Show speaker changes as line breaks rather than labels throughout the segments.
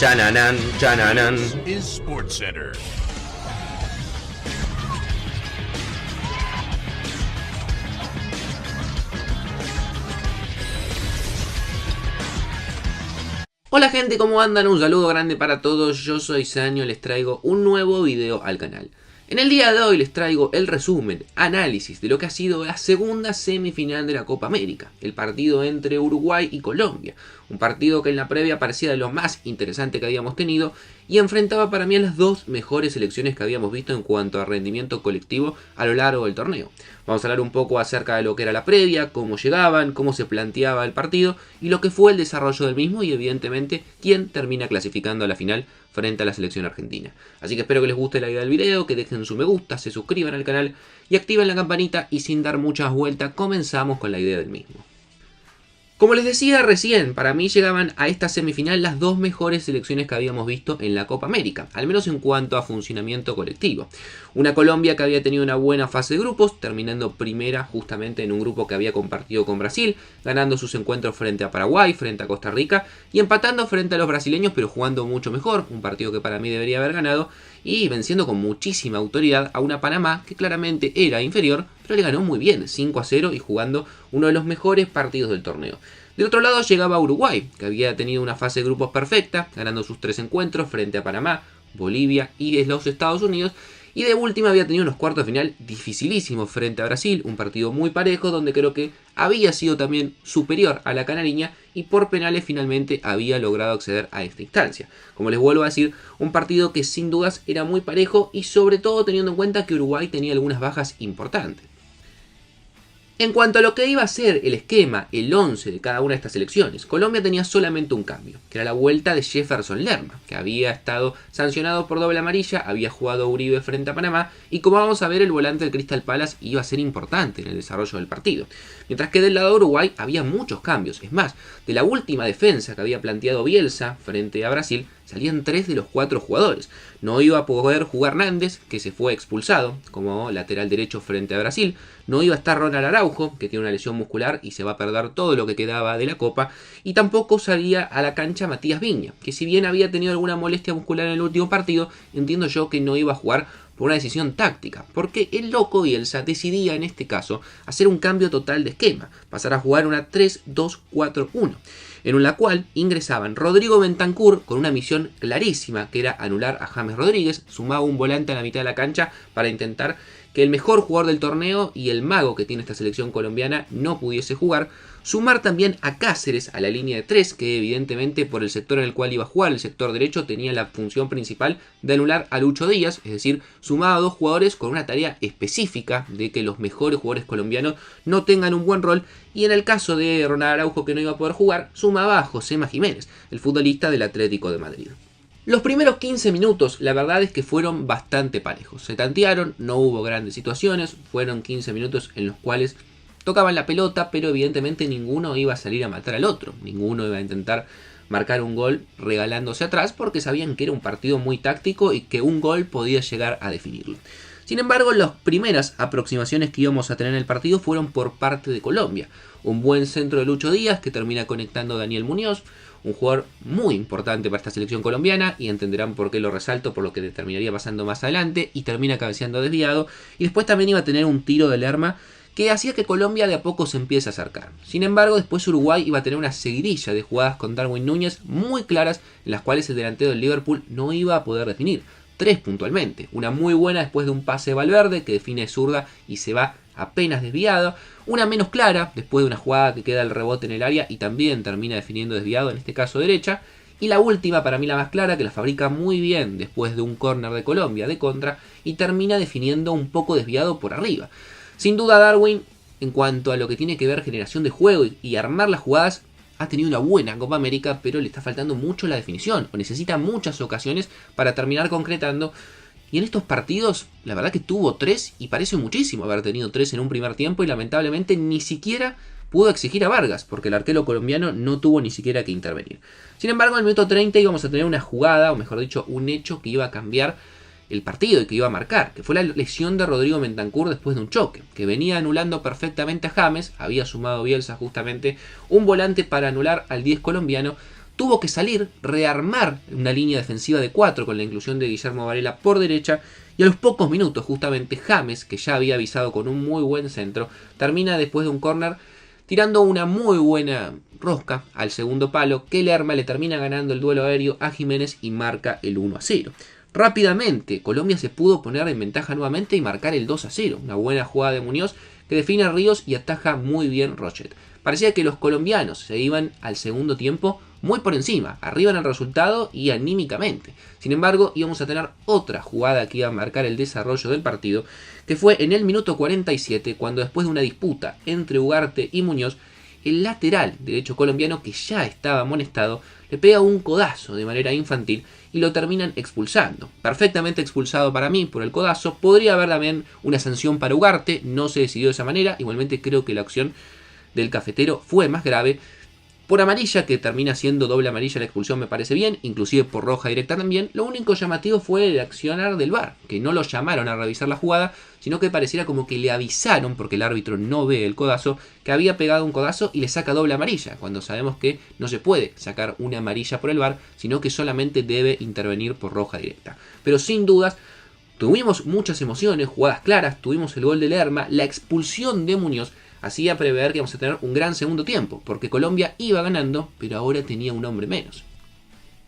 Chananan, chananan.
Is SportsCenter.
Hola gente, ¿cómo andan? Un saludo grande para todos, yo soy Sanio, les traigo un nuevo video al canal. En el día de hoy les traigo el resumen, análisis de lo que ha sido la segunda semifinal de la Copa América, el partido entre Uruguay y Colombia, un partido que en la previa parecía de lo más interesante que habíamos tenido y enfrentaba para mí a las dos mejores selecciones que habíamos visto en cuanto a rendimiento colectivo a lo largo del torneo. Vamos a hablar un poco acerca de lo que era la previa, cómo llegaban, cómo se planteaba el partido y lo que fue el desarrollo del mismo y evidentemente quién termina clasificando a la final frente a la selección argentina. Así que espero que les guste la idea del video, que dejen su me gusta, se suscriban al canal y activen la campanita y sin dar muchas vueltas comenzamos con la idea del mismo. Como les decía recién, para mí llegaban a esta semifinal las dos mejores selecciones que habíamos visto en la Copa América, al menos en cuanto a funcionamiento colectivo. Una Colombia que había tenido una buena fase de grupos, terminando primera justamente en un grupo que había compartido con Brasil, ganando sus encuentros frente a Paraguay, frente a Costa Rica y empatando frente a los brasileños, pero jugando mucho mejor, un partido que para mí debería haber ganado, y venciendo con muchísima autoridad a una Panamá que claramente era inferior, pero le ganó muy bien, 5-0 y jugando uno de los mejores partidos del torneo. Del otro lado llegaba Uruguay, que había tenido una fase de grupos perfecta, ganando sus 3 encuentros frente a Panamá, Bolivia y los Estados Unidos, y de última había tenido unos cuartos de final dificilísimos frente a Brasil, un partido muy parejo donde creo que había sido también superior a la canariña y por penales finalmente había logrado acceder a esta instancia. Como les vuelvo a decir, un partido que sin dudas era muy parejo y sobre todo teniendo en cuenta que Uruguay tenía algunas bajas importantes. En cuanto a lo que iba a ser el esquema, el 11 de cada una de estas selecciones, Colombia tenía solamente un cambio, que era la vuelta de Jefferson Lerma, que había estado sancionado por doble amarilla, había jugado Uribe frente a Panamá, y como vamos a ver, el volante del Crystal Palace iba a ser importante en el desarrollo del partido. Mientras que del lado de Uruguay había muchos cambios, es más, de la última defensa que había planteado Bielsa frente a Brasil, salían 3 de los 4 jugadores. No iba a poder jugar Nández, que se fue expulsado como lateral derecho frente a Brasil. No iba a estar Ronald Araujo, que tiene una lesión muscular y se va a perder todo lo que quedaba de la Copa. Y tampoco salía a la cancha Matías Viña, que si bien había tenido alguna molestia muscular en el último partido, entiendo yo que no iba a jugar por una decisión táctica, porque el loco Bielsa decidía en este caso hacer un cambio total de esquema, pasar a jugar una 3-2-4-1, en la cual ingresaban Rodrigo Bentancur con una misión clarísima que era anular a James Rodríguez, sumaba un volante a la mitad de la cancha para intentar que el mejor jugador del torneo y el mago que tiene esta selección colombiana no pudiese jugar, sumar también a Cáceres a la línea de 3, que evidentemente por el sector en el cual iba a jugar, el sector derecho, tenía la función principal de anular a Lucho Díaz, es decir, sumaba a dos jugadores con una tarea específica de que los mejores jugadores colombianos no tengan un buen rol, y en el caso de Ronald Araujo, que no iba a poder jugar, sumaba a Josema Jiménez, el futbolista del Atlético de Madrid. Los primeros 15 minutos, la verdad es que fueron bastante parejos. Se tantearon, no hubo grandes situaciones, fueron 15 minutos en los cuales tocaban la pelota, pero evidentemente ninguno iba a salir a matar al otro. Ninguno iba a intentar marcar un gol regalándose atrás porque sabían que era un partido muy táctico y que un gol podía llegar a definirlo. Sin embargo, las primeras aproximaciones que íbamos a tener en el partido fueron por parte de Colombia. Un buen centro de Lucho Díaz que termina conectando a Daniel Muñoz, un jugador muy importante para esta selección colombiana y entenderán por qué lo resalto, por lo que terminaría pasando más adelante y termina cabeceando desviado. Y después también iba a tener un tiro de Lerma que hacía que Colombia de a poco se empiece a acercar. Sin embargo, después Uruguay iba a tener una seguidilla de jugadas con Darwin Núñez muy claras en las cuales el delantero del Liverpool no iba a poder definir. 3 puntualmente. Una muy buena después de un pase de Valverde que define zurda y se va apenas desviado. Una menos clara después de una jugada que queda el rebote en el área y también termina definiendo desviado, en este caso derecha. Y la última, para mí la más clara, que la fabrica muy bien después de un córner de Colombia de contra y termina definiendo un poco desviado por arriba. Sin duda Darwin, en cuanto a lo que tiene que ver generación de juego y armar las jugadas, ha tenido una buena Copa América, pero le está faltando mucho la definición, o necesita muchas ocasiones para terminar concretando. Y en estos partidos, la verdad que tuvo 3 y parece muchísimo haber tenido 3 en un primer tiempo y lamentablemente ni siquiera pudo exigir a Vargas, porque el arquero colombiano no tuvo ni siquiera que intervenir. Sin embargo, en el minuto 30 íbamos a tener una jugada, o mejor dicho, un hecho que iba a cambiar el partido y que iba a marcar, que fue la lesión de Rodrigo Bentancur después de un choque, que venía anulando perfectamente a James, había sumado Bielsa justamente un volante para anular al 10 colombiano, tuvo que salir, rearmar una línea defensiva de 4 con la inclusión de Guillermo Varela por derecha, y a los pocos minutos justamente James, que ya había avisado con un muy buen centro, termina después de un córner tirando una muy buena rosca al segundo palo, que Lerma le termina ganando el duelo aéreo a Jiménez y marca el 1-0. Rápidamente Colombia se pudo poner en ventaja nuevamente y marcar el 2-0, una buena jugada de Muñoz que define a Ríos y ataja muy bien Rochet. Parecía que los colombianos se iban al segundo tiempo muy por encima, arriba en el resultado y anímicamente. Sin embargo, íbamos a tener otra jugada que iba a marcar el desarrollo del partido, que fue en el minuto 47, cuando después de una disputa entre Ugarte y Muñoz, el lateral derecho colombiano, que ya estaba amonestado, le pega un codazo de manera infantil y lo terminan expulsando. Perfectamente expulsado para mí por el codazo. Podría haber también una sanción para Ugarte, no se decidió de esa manera. Igualmente creo que la acción del cafetero fue más grave. Por amarilla, que termina siendo doble amarilla la expulsión, me parece bien, inclusive por roja directa también. Lo único llamativo fue el accionar del VAR, que no lo llamaron a revisar la jugada, sino que pareciera como que le avisaron, porque el árbitro no ve el codazo, que había pegado un codazo y le saca doble amarilla, cuando sabemos que no se puede sacar una amarilla por el VAR, sino que solamente debe intervenir por roja directa. Pero sin dudas, tuvimos muchas emociones, jugadas claras, tuvimos el gol de Lerma, la expulsión de Muñoz hacía prever que íbamos a tener un gran segundo tiempo, porque Colombia iba ganando, pero ahora tenía un hombre menos.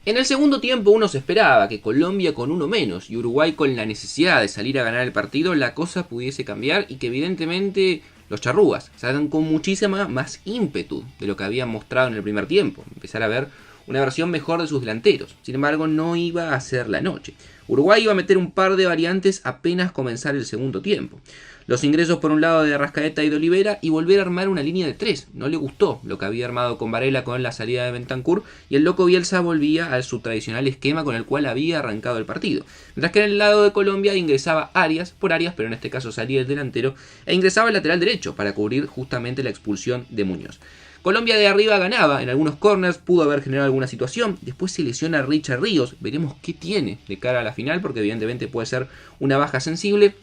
En el segundo tiempo uno se esperaba que Colombia con uno menos y Uruguay con la necesidad de salir a ganar el partido, la cosa pudiese cambiar y que evidentemente los charrúas salgan con muchísima más ímpetu de lo que habían mostrado en el primer tiempo, empezar a ver una versión mejor de sus delanteros. Sin embargo, no iba a ser la noche. Uruguay iba a meter un par de variantes apenas comenzar el segundo tiempo. Los ingresos por un lado de Arrascaeta y de Olivera y volver a armar una línea de 3. No le gustó lo que había armado con Varela con la salida de Bentancur y el loco Bielsa volvía a su tradicional esquema con el cual había arrancado el partido. Mientras que en el lado de Colombia ingresaba Arias, pero en este caso salía el delantero, e ingresaba el lateral derecho para cubrir justamente la expulsión de Muñoz. Colombia de arriba ganaba en algunos corners, pudo haber generado alguna situación, después se lesiona Richard Ríos, veremos qué tiene de cara a la final porque evidentemente puede ser una baja sensible.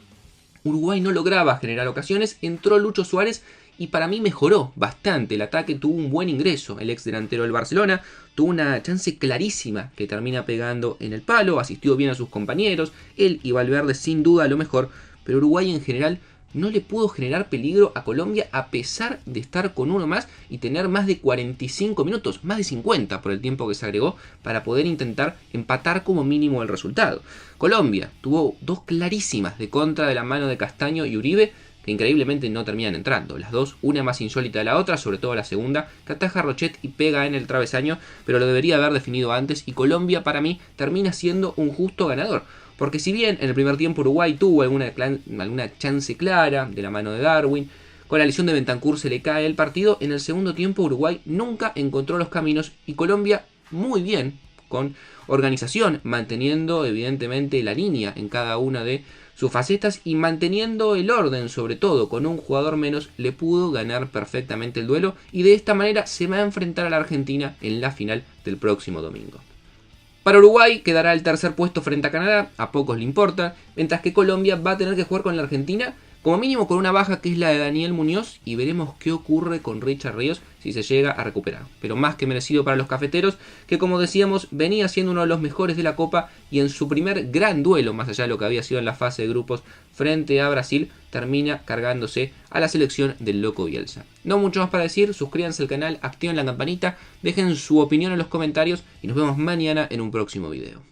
Uruguay no lograba generar ocasiones, entró Lucho Suárez y para mí mejoró bastante el ataque, tuvo un buen ingreso el ex delantero del Barcelona, tuvo una chance clarísima que termina pegando en el palo, asistió bien a sus compañeros, él y Valverde sin duda lo mejor, pero Uruguay en general no le pudo generar peligro a Colombia a pesar de estar con uno más y tener más de 45 minutos, más de 50 por el tiempo que se agregó para poder intentar empatar como mínimo el resultado. Colombia tuvo dos clarísimas de contra de la mano de Castaño y Uribe que increíblemente no terminan entrando. Las dos, una más insólita de la otra, sobre todo la segunda, que ataja a Rochet y pega en el travesaño, pero lo debería haber definido antes y Colombia para mí termina siendo un justo ganador. Porque si bien en el primer tiempo Uruguay tuvo alguna chance clara de la mano de Darwin, con la lesión de Bentancur se le cae el partido, en el segundo tiempo Uruguay nunca encontró los caminos y Colombia muy bien, con organización, manteniendo evidentemente la línea en cada una de sus facetas y manteniendo el orden, sobre todo con un jugador menos, le pudo ganar perfectamente el duelo y de esta manera se va a enfrentar a la Argentina en la final del próximo domingo. Para Uruguay quedará el tercer puesto frente a Canadá, a pocos le importa, mientras que Colombia va a tener que jugar con la Argentina, como mínimo con una baja que es la de Daniel Muñoz, y veremos qué ocurre con Richard Ríos si se llega a recuperar. Pero más que merecido para los cafeteros, que como decíamos venía siendo uno de los mejores de la Copa y en su primer gran duelo, más allá de lo que había sido en la fase de grupos frente a Brasil, termina cargándose a la selección del loco Bielsa. No mucho más para decir, suscríbanse al canal, activen la campanita, dejen su opinión en los comentarios y nos vemos mañana en un próximo video.